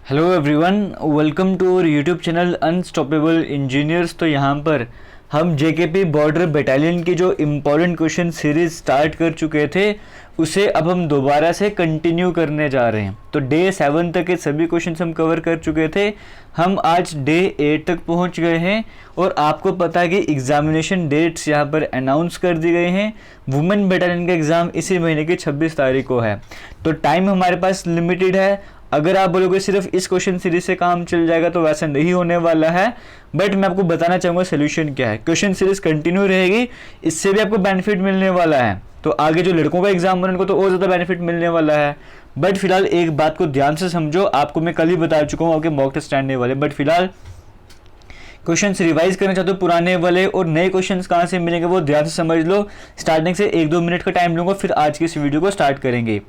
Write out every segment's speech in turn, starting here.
Hello everyone, welcome to our YouTube channel Unstoppable Engineers. तो यहाँ पर हम जेकेपी बॉर्डर बटालियन की जो इम्पोर्टेंट क्वेश्चन सीरीज स्टार्ट कर चुके थे उसे अब हम दोबारा से कंटिन्यू करने जा रहे हैं। तो डे 7 तक के सभी क्वेश्चन हम कवर कर चुके थे। हम आज डे 8 तक पहुँच गए हैं और आपको पता है कि एग्जामिनेशन डेट्स यहाँ पर अनाउंस कर दी गई हैं। वुमेन बटालियन का एग्ज़ाम इसी महीने की 26 तारीख को है, तो टाइम हमारे पास लिमिटेड है। अगर आप बोलोगे सिर्फ इस क्वेश्चन सीरीज से काम चल जाएगा तो वैसा नहीं होने वाला है, बट मैं आपको बताना चाहूँगा सोल्यूशन क्या है। क्वेश्चन सीरीज कंटिन्यू रहेगी, इससे भी आपको बेनिफिट मिलने वाला है। तो आगे जो लड़कों का एग्जाम होने को तो और ज़्यादा बेनिफिट मिलने वाला है। बट फिलहाल एक बात को ध्यान से समझो, आपको मैं कल ही बता चुका हूँ आपके मॉक टेस्ट आने वाले। बट फिलहाल क्वेश्चंस रिवाइज करना चाहते हो पुराने वाले और नए क्वेश्चंस कहाँ से मिलेंगे वो ध्यान से समझ लो। स्टार्टिंग से 1-2 मिनट का टाइम लूँगा, फिर आज की इस वीडियो को स्टार्ट करेंगे।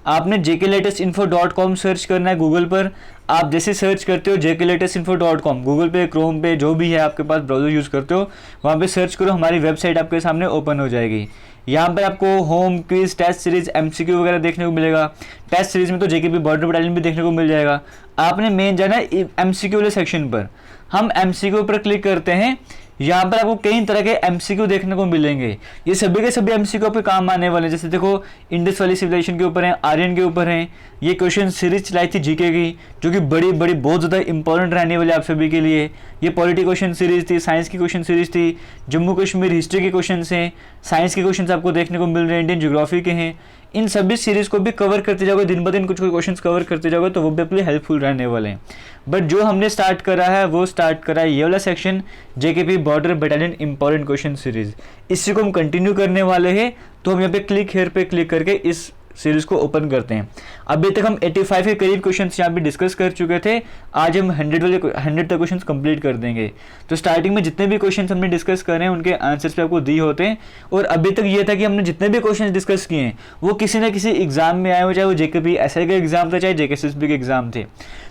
आपने jklatestinfo.com सर्च करना है गूगल पर। आप जैसे सर्च करते हो jklatestinfo.com गूगल पे, क्रोम पे, जो भी है आपके पास ब्राउजर यूज़ करते हो वहाँ पे सर्च करो, हमारी वेबसाइट आपके सामने ओपन हो जाएगी। यहाँ पर आपको home, quiz, test series, MCQ वगैरह देखने को मिलेगा। टेस्ट सीरीज में तो जेकेपी बॉर्डर बटालियन भी देखने को मिल जाएगा। आपने मेन जाना है एमसीक्यू वाले सेक्शन पर। हम एमसीक्यू पर क्लिक करते हैं, यहाँ पर आपको कई तरह के एमसीक्यू देखने को मिलेंगे। ये सभी के सभी एमसीक्यू आपके काम आने वाले हैं। जैसे देखो, इंडस वैली सिविलाइजेशन के ऊपर हैं, आर्यन के ऊपर हैं। ये क्वेश्चन सीरीज चलाई थी जीके की, जो कि बड़ी बड़ी बहुत ज़्यादा इंपॉर्टेंट रहने वाली आप सभी के लिए। ये पॉलिटी क्वेश्चन सीरीज थी, साइंस की क्वेश्चन सीरीज थी, जम्मू कश्मीर हिस्ट्री के क्वेश्चन हैं, साइंस के क्वेश्चन आपको देखने को मिल रहे हैं, इंडियन ज्योग्राफी के हैं। इन सभी सीरीज को भी कवर करते जाओगे, दिन ब दिन कुछ क्वेश्चंस कवर करते जाओगे तो वो भी अपने हेल्पफुल रहने वाले हैं। बट जो हमने स्टार्ट करा है वो स्टार्ट करा है ये वाला section, JKP border battalion important question series. इसी को हम कंटिन्यू करने वाले हैं। तो हम यहाँ पे क्लिक हेयर पे क्लिक करके इस सीरीज को ओपन करते हैं। अभी तक हम 85 के करीब क्वेश्चंस यहाँ पे डिस्कस कर चुके थे। आज हम 100 तक क्वेश्चंस कंप्लीट कर देंगे। तो स्टार्टिंग में जितने भी क्वेश्चंस हमने डिस्कस करे हैं उनके आंसर्स पे आपको दिए होते हैं। और अभी तक ये था कि हमने जितने भी क्वेश्चंस डिस्कस किए हैं वो किसी ना किसी एग्जाम में आए हो, चाहे वो जेकेपी एसआई का एग्जाम था, चाहे जेकेएसएसबी के एग्जाम थे।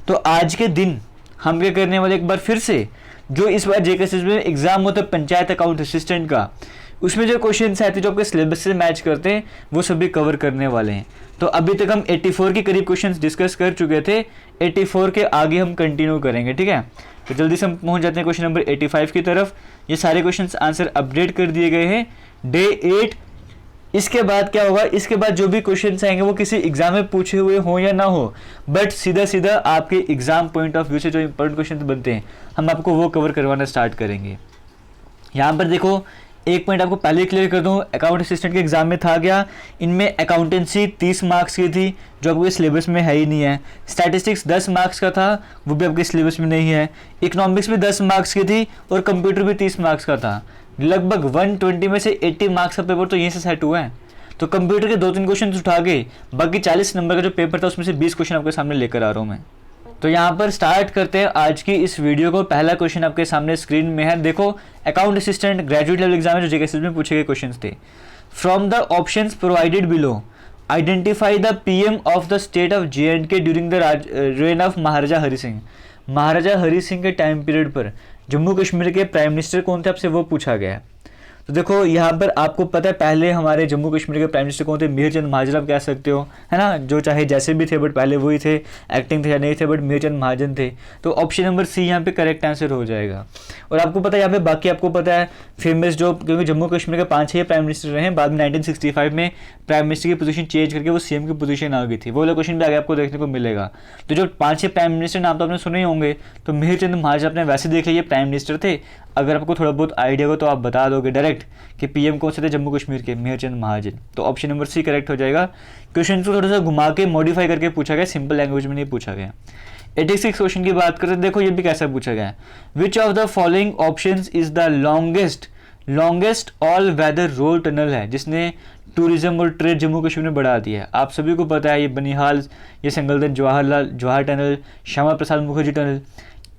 तो आज के दिन हम क्या करने वाले, एक बार फिर से जो इस बार जेकेएसएसबी में एग्जाम होता है पंचायत अकाउंट असिस्टेंट का, उसमें जो क्वेश्चन आते हैं जो आपके सिलेबस से मैच करते हैं वो सभी कवर करने वाले हैं। तो अभी तक हम 84 के करीब क्वेश्चंस डिस्कस कर चुके थे, 84 के आगे हम कंटिन्यू करेंगे, ठीक है। तो जल्दी से हम पहुंच जाते हैं क्वेश्चन नंबर 85 की तरफ। ये सारे क्वेश्चंस आंसर अपडेट कर दिए गए हैं डे 8। इसके बाद क्या होगा, इसके बाद जो भी क्वेश्चंस आएंगे वो किसी एग्जाम में पूछे हुए हो या ना हो, बट सीधा सीधा आपके एग्जाम पॉइंट ऑफ व्यू से जो इंपॉर्टेंट क्वेश्चन बनते हैं हम आपको वो कवर करवाना स्टार्ट करेंगे। यहाँ पर देखो, एक पॉइंट आपको पहले क्लियर कर दूं, अकाउंट असिस्टेंट के एग्जाम में था क्या, इनमें अकाउंटेंसी 30 मार्क्स की थी जो आपके सिलेबस में है ही नहीं है। स्टैटिस्टिक्स 10 मार्क्स का था, वो भी आपके सिलेबस में नहीं है। इकोनॉमिक्स भी 10 मार्क्स की थी और कंप्यूटर भी 30 मार्क्स का था। लगभग 120 में से 80 मार्क्स का पेपर तो यहीं से सेट हुआ है। तो कंप्यूटर के 2-3 क्वेश्चन उठा के बाकी 40 नंबर का जो पेपर था उसमें से 20 क्वेश्चन आपके सामने लेकर आ रहा हूँ मैं। तो यहाँ पर स्टार्ट करते हैं आज की इस वीडियो को। पहला क्वेश्चन आपके सामने स्क्रीन में है, देखो। Account assistant graduate level exam में जो जेकेएसएसबी में पूछे गए क्वेश्चंस थे। From the options provided below identify the PM of the state of J and K during the reign of Maharaja Hari Singh. Maharaja Hari Singh के टाइम पीरियड पर जम्मू कश्मीर के प्राइम मिनिस्टर कौन थे, आपसे वो पूछा गया है। तो देखो यहाँ पर आपको पता है पहले हमारे जम्मू कश्मीर के प्राइम मिनिस्टर कौन थे, मीर चंद महाजन आप कह सकते हो, है ना, जो चाहे जैसे भी थे बट पहले वही थे, एक्टिंग थे या नहीं थे बट मीर चंद महाजन थे। तो ऑप्शन नंबर सी यहाँ पे करेक्ट आंसर हो जाएगा। और आपको पता है यहाँ पे बाकी आपको पता है फेमस जो, क्योंकि जम्मू कश्मीर के 5-6 प्राइम मिनिस्टर रहे हैं, बाद में 1965 में प्राइम मिनिस्टर की पोजीशन चेंज करके वो सीएम की पोजीशन आ गई थी। वो वाला क्वेश्चन भी आगे आपको देखने को मिलेगा। तो जो 5-6 प्राइम मिनिस्टर नाम तो आपने सुने ही होंगे, तो मीर चंद महाजन आपने वैसे देख लिया प्राइम मिनिस्टर थे। अगर आपको थोड़ा बहुत आइडिया हो तो आप बता दोगे डायरेक्ट कि पीएम कौन से थे जम्मू कश्मीर के, मीर चंद महाजन। तो ऑप्शन नंबर सी करेक्ट हो जाएगा। क्वेश्चन को थोड़ा सा घुमा के मॉडिफाई करके पूछा गया, सिंपल लैंग्वेज में नहीं पूछा गया। 86 क्वेश्चन की बात करते हैं, देखो ये भी कैसा पूछा गया है। Which of the following options is the longest all weather road tunnel है जिसने टूरिज्म और ट्रेड जम्मू कश्मीर में बढ़ा दिया है। आप सभी को पता है ये बनिहाल, ये Sangaldan Jawahar tunnel, Shyama Prasad Mukherjee tunnel,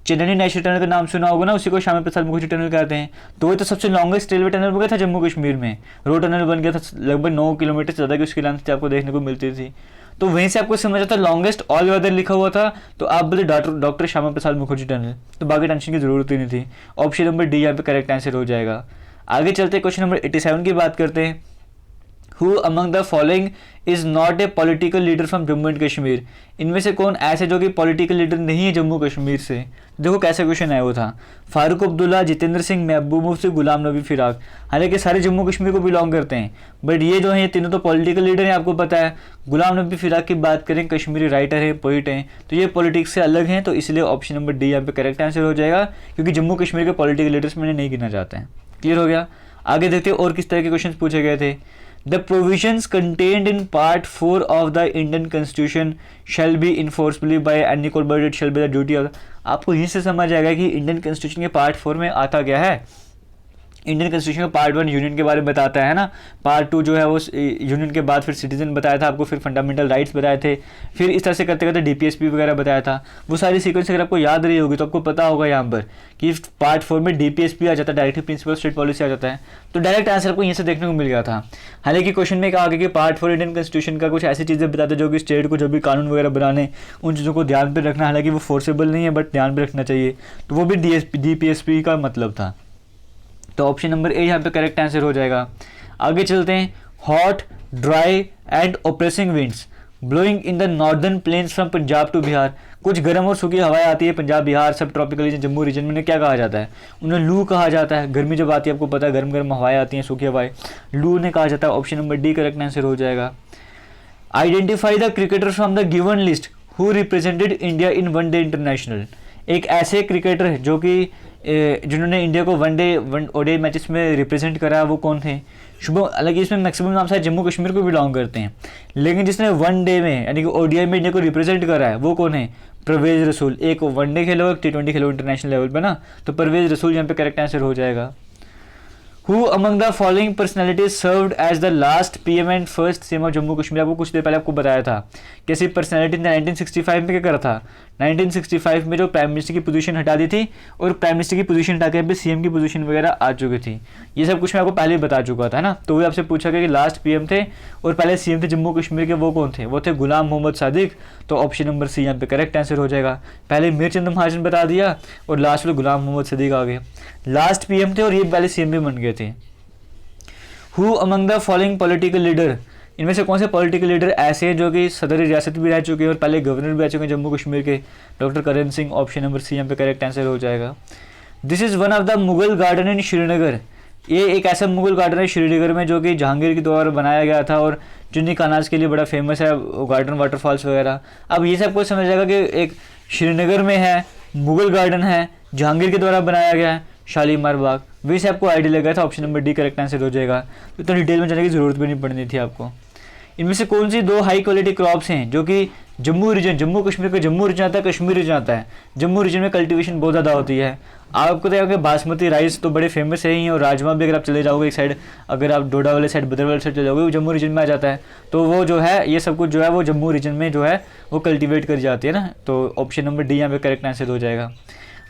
Chennai national tunnel का नाम सुना होगा ना, उसी को श्यामा प्रसाद मुखर्जी टनल कहते हैं। तो वो तो सबसे लॉन्गेस्ट रेलवे टनल बन गया था जम्मू कश्मीर में, रोड टनल बन गया था, लगभग 9 किलोमीटर से ज़्यादा की उसकी लेंथ आपको देखने को मिलती थी। तो वहीं से आपको समझ आता लॉन्गेस्ट ऑल वेदर लिखा हुआ था, तो आप बोले डॉक्टर श्यामा प्रसाद मुखर्जी टनल, तो बाकी टेंशन की जरूरत ही नहीं थी। ऑप्शन नंबर डी यहाँ पे करेक्ट आंसर हो जाएगा। आगे चलते क्वेश्चन नंबर 87 की बात करते हैं। Who among the following is not a political leader from Jammu and Kashmir, इनमें से कौन ऐसे जो कि पॉलिटिकल लीडर नहीं है जम्मू कश्मीर से। देखो कैसा क्वेश्चन है वो था, फारूक अब्दुल्ला, जितेंद्र सिंह, महबूब मुफ्ती, गुलाम नबी फिराक। हालांकि सारे जम्मू कश्मीर को बिलोंग करते हैं, बट ये जो है ये तीनों तो पॉलिटिकल लीडर हैं, आपको पता है। गुलाम नबी फिराक की बात करें, कश्मीरी राइटर है, पोइट हैं, तो ये पॉलिटिक्स से अलग हैं, तो इसलिए ऑप्शन नंबर डी यहाँ पे करेक्ट आंसर हो जाएगा, क्योंकि जम्मू कश्मीर के पॉलिटिकल लीडर्स में नहीं गिना जाते हैं। क्लियर हो गया। आगे देखते हैं और किस तरह के क्वेश्चन पूछे गए थे। The provisions contained in Part 4 of the Indian Constitution shall be enforceably by any court, but it shall be the duty of the... आपको यहीं से समझ आएगा कि इंडियन कॉन्स्टिट्यूशन के पार्ट 4 में आता क्या है। इंडियन कॉन्स्टिट्यूशन का पार्ट 1 यूनियन के बारे में बताता है ना, पार्ट 2 जो है वो यूनियन के बाद फिर सिटीजन बताया था आपको, फिर फंडामेंटल राइट्स बताए थे, फिर इस तरह से करते करते डीपीएसपी वगैरह बताया था। वो सारी सीक्वेंस अगर आपको याद रही होगी तो आपको पता होगा यहाँ पर कि पार्ट 4 में डीपीएसपी आ जाता है, डायरेक्टिव प्रिंसिपल स्टेट पॉलिसी आ जाता है, तो डायरेक्ट आंसर आपको यहीं से देखने को मिल गया था। हालांकि क्वेश्चन में कहा गया कि पार्ट 4 इंडियन कॉन्स्टिट्यूशन का कुछ ऐसी चीज़ें बताते हैं जो कि स्टेट को जो भी कानून वगैरह बनाने, उन चीज़ों को ध्यान पर रखना, हालांकि वो फोर्सेबल नहीं है बट ध्यान पर रखना चाहिए, तो वो भी डीपीएसपी का मतलब था। तो ऑप्शन नंबर ए यहाँ पे करेक्ट आंसर हो जाएगा। आगे चलते हैं। Hot, dry and oppressing winds blowing in the northern plains from Punjab to Bihar, कुछ गर्म और सूखी हवाएं आती है पंजाब, बिहार, सब ट्रॉपिकल रीजन, जम्मू रीजन में क्या कहा जाता है, उन्हें लू कहा जाता है। गर्मी जब आती है आपको पता है, गर्म गर्म हवाएं आती हैं, सूखी हवाएं, लू ने कहा जाता है। Option number D correct answer हो जाएगा। Identify the cricketer from the given list who represented India in one day international, एक ऐसे क्रिकेटर जो कि जिन्होंने इंडिया को वन ओडीआई मैचेस में रिप्रेजेंट करा, वो कौन थे। शुभम, हालांकि इसमें मैक्सिमम नाम शायद जम्मू कश्मीर को बिलोंग करते हैं, लेकिन जिसने वन डे में यानी कि ओडीआई में इंडिया को रिप्रेजेंट करा है वो कौन है, परवेज रसूल। एक वनडे खेलो, एक T20 खेलो इंटरनेशनल लेवल पे ना, तो परवेज रसूल यहाँ पे करेक्ट आंसर हो जाएगा। Who among the following personalities served as the last PM and first CM of Jammu Kashmir, आपको कुछ देर पहले आपको बताया था कि ऐसी पर्सनैलिटी ने 1965 में क्या करा था, 1965 में जो प्राइम मिनिस्टर की पोजीशन हटा दी थी और प्राइम मिनिस्टर की पोजीशन हटा के सीएम की पोजीशन वगैरह आ चुकी थी। ये सब कुछ मैं आपको पहले ही बता चुका था ना, तो वही आपसे पूछा गया कि लास्ट PM थे और पहले CM थे जम्मू कश्मीर के, वो कौन थे, वो थे गुलाम मोहम्मद सादिक। तो ऑप्शन नंबर सी यहाँ पे करेक्ट आंसर हो जाएगा। पहले मीर चंद महाजन बता दिया और लास्ट में गुलाम मोहम्मद सादिक आ गए, लास्ट PM थे और ये पहले CM भी बन गए थे। Who among the following political leader, इनमें से कौन से पॉलिटिकल लीडर ऐसे हैं जो कि सदर रियासत भी रह चुके हैं और पहले गवर्नर भी रह चुके हैं जम्मू कश्मीर के, doctor Karan Singh. Option number सी यहाँ पे करेक्ट आंसर हो जाएगा। This is one of the Mughal garden इन श्रीनगर, ये एक ऐसा मुगल गार्डन है श्रीनगर में जो कि जहांगीर के द्वारा बनाया गया था और चुन्नी कानाज के लिए बड़ा फेमस है, गार्डन, वाटरफॉल्स वगैरह। अब ये सब कुछ समझ जाएगा कि एक श्रीनगर में है, मुगल गार्डन है, जहांगीर के द्वारा बनाया गया है, शालीमार बाग, वैसे आपको आइडिया लगा था। Option number D correct answer हो जाएगा। तो इतना डिटेल में जाने की जरूरत भी नहीं पड़नी थी आपको। इनमें से कौन सी दो हाई क्वालिटी क्रॉप्स हैं जो कि जम्मू रीजन, जम्मू कश्मीर का जम्मू रीजन आता है, कश्मीर रीजन आता है, जम्मू रीजन में कल्टीवेशन बहुत ज़्यादा होती है। आपको तो कि बासमती राइस तो बड़े फेमस है ही, और राजमा भी अगर आप चले जाओगे एक साइड, अगर आप डोडा वाले साइड, बदर वाले साइड चले जाओगे, वो जम्मू रीजन में आ जाता है। तो वो जो है ये सब कुछ जो है वो जम्मू रीजन में जो है वो कल्टिवेट कर जाती है ना। तो ऑप्शन नंबर डी यहाँ पे करेक्ट आंसर हो जाएगा।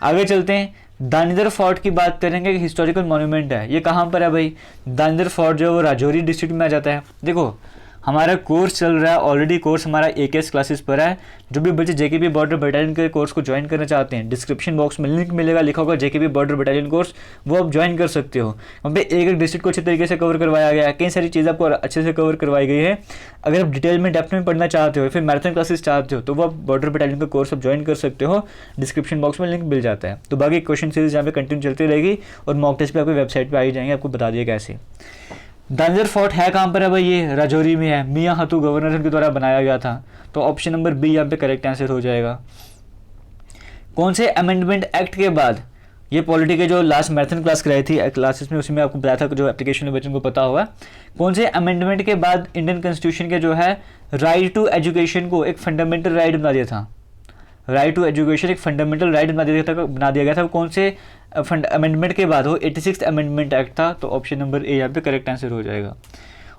आगे चलते हैं। दानिदर फोर्ट की बात करेंगे कि हिस्टोरिकल मॉन्यूमेंट है, ये कहाँ पर है भाई। दानिदर फोर्ट जो है वो राजौरी डिस्ट्रिक्ट में आ जाता है। देखो हमारा कोर्स चल रहा है ऑलरेडी, कोर्स हमारा AKS क्लासेस पर है। जो भी बच्चे JKP बॉर्डर बटालियन के कोर्स को ज्वाइन करना चाहते हैं, डिस्क्रिप्शन बॉक्स में लिंक मिलेगा, लिखा होगा JKP बॉर्डर बटालियन कोर्स, वो आप ज्वाइन कर सकते हो। वहाँ पे एक एक डिस्ट्रिक्ट को अच्छे तरीके से कवर करवाया गया है, कई सारी चीज़ें आपको अच्छे से कवर करवाई गई है। अगर आप डिटेल में डेप्थ में पढ़ना चाहते हो, फिर मैराथन क्लासेस चाहते हो, तो वो आप बॉर्डर बटालियन का कोर्स आप ज्वाइन कर सकते हो, डिस्क्रिप्शन बॉक्स में लिंक मिल जाता है। तो बाकी क्वेश्चन सीरीज यहाँ पे कंटिन्यू चलती रहेगी और मॉक टेस्ट पे आपकी वेबसाइट पे आ ही जाएंगे, आपको बता दिया कैसे। दानिदर फोर्ट है कहाँ पर है भाई, ये राजौरी में है, मियाँ हतू गवर्नर उनके द्वारा बनाया गया था। तो ऑप्शन नंबर बी यहाँ पे करेक्ट आंसर हो जाएगा। कौन से अमेंडमेंट एक्ट के बाद, ये पॉलिटी के जो लास्ट मैराथन क्लास कराई थी क्लासेस में, उसमें आपको बताया था जो एप्लीकेशन में बच्चों को पता होगा, कौन से अमेंडमेंट के बाद इंडियन कॉन्स्टिट्यूशन के जो है राइट टू एजुकेशन को एक फंडामेंटल राइट बना दिया था। राइट टू एजुकेशन एक फंडामेंटल राइट बना दिया गया था। कौन से अमेंडमेंट के बाद, वो 86th अमेंडमेंट एक्ट था। तो ऑप्शन नंबर ए यहाँ पे करेक्ट आंसर हो जाएगा।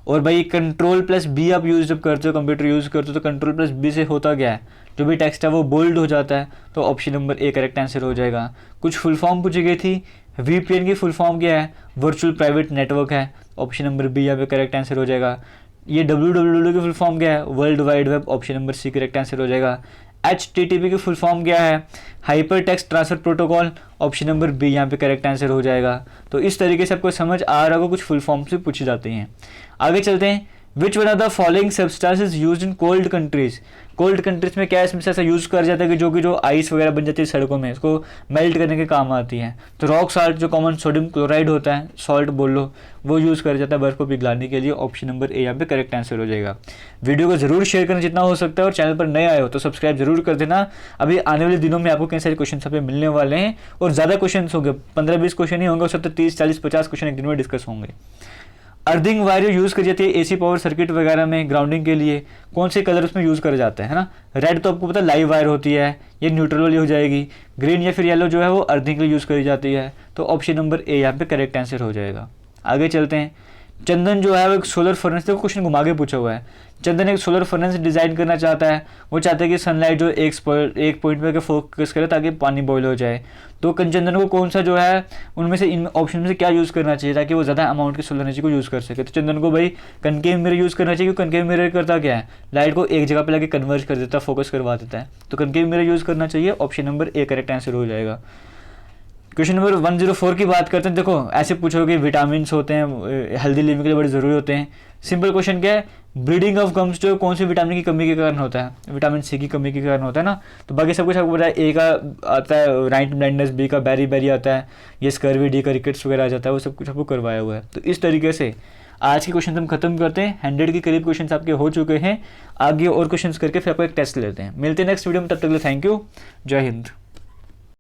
और भाई Ctrl+B आप यूज़ जब करते हो, कंप्यूटर यूज़ करते हो, तो Ctrl+B से होता क्या है, जो भी टेक्स्ट है वो बोल्ड हो जाता है। तो option number A correct answer हो जाएगा। कुछ फुल फॉर्म पूछी गई थी, VPN की फुल फॉर्म क्या है, वर्चुअल प्राइवेट नेटवर्क है। ऑप्शन नंबर बी यहाँ पे करेक्ट आंसर हो जाएगा। ये www की फुल फॉर्म क्या है, world wide web. Option number C correct answer हो जाएगा। HTTP की फुल फॉर्म क्या है, hyper text transfer protocol. Option number B यहाँ पे करेक्ट आंसर हो जाएगा। तो इस तरीके से आपको समझ आ रहा होगा, कुछ फुल फॉर्म से पूछी जाती हैं। आगे चलते हैं। Which one of the following substances used in cold countries. Cold countries में क्या इसमें से ऐसा यूज़ कर जाता है कि जो आइस वगैरह बन जाती है सड़कों में, इसको मेल्ट करने के काम आती है। तो रॉक साल्ट जो कॉमन सोडियम क्लोराइड होता है, सॉल्ट बोल लो, वो यूज़ कर जाता है बर्फ़ को पिघलाने के लिए। ऑप्शन नंबर ए यहाँ पे करेक्ट आंसर हो जाएगा। वीडियो को जरूर शेयर करना जितना हो सकता है, और चैनल पर नए आए हो तो सब्सक्राइब जरूर कर देना। अभी आने वाले दिनों में आपको कई सारे क्वेश्चन यहाँ पे मिलने वाले हैं, और ज़्यादा क्वेश्चन होंगे, 15-20 क्वेश्चन ही होंगे, उससे तो 30, 40, 50 क्वेश्चन एक दिन में डिस्कस होंगे। अर्थिंग वायर यूज़ करी जाती है एसी पावर सर्किट वगैरह में ग्राउंडिंग के लिए, कौन से कलर उसमें यूज़ करा जाता है ना। रेड तो आपको पता है लाइव वायर होती है, ये न्यूट्रल वाली हो जाएगी। ग्रीन या फिर येलो जो है वो अर्थिंग के लिए यूज़ करी जाती है। तो ऑप्शन नंबर ए यहाँ पे करेक्ट आंसर हो जाएगा। आगे चलते हैं। चंदन जो है वो एक सोलर फर्नेस, देखो क्वेश्चन घुमा के पूछा हुआ है। चंदन एक सोलर फर्नेस डिज़ाइन करना चाहता है, वो चाहता है कि सनलाइट जो एक पॉइंट पे फोकस करे ताकि पानी बॉयल हो जाए। तो चंदन को कौन सा जो है उनमें से, इन ऑप्शन में से क्या यूज़ करना चाहिए ताकि वो ज़्यादा अमाउंट की सोलर एनर्जी को यूज़ कर सके। तो चंदन को भाई कनकेव मिरर यूज़ करना चाहिए, क्योंकि कनकेव मिरर करता क्या है, लाइट को एक जगह पे लाके कन्वर्ज कर देता है, फोकस करवा देता है। तो कनकेव मिरर यूज़ करना चाहिए। Option number A correct answer हो जाएगा। क्वेश्चन नंबर 104 की बात करते हैं। देखो ऐसे पूछोगे विटामिन होते हैं हेल्दी लिविंग के लिए बड़े ज़रूरी होते हैं। सिंपल क्वेश्चन क्या है, ब्लीडिंग ऑफ गम्स जो कौन सी विटामिन की कमी के कारण होता है, विटामिन सी की कमी के कारण होता है ना। तो बाकी सब कुछ आपको पता है, ए का आता है नाइट ब्लाइंडनेस, बी का बैरी बैरी आता है, ये स्कर्वी, डी का रिकेट्स वगैरह आ जाता है, वो सब कुछ आपको करवाया हुआ है। तो इस तरीके से आज के क्वेश्चन हम खत्म करते हैं। 100 के करीब क्वेश्चन आपके हो चुके हैं। आगे और क्वेश्चन करके फिर आपको एक टेस्ट लेते हैं। मिलते हैं नेक्स्ट वीडियो में, तब तक के लिए थैंक यू, जय हिंद।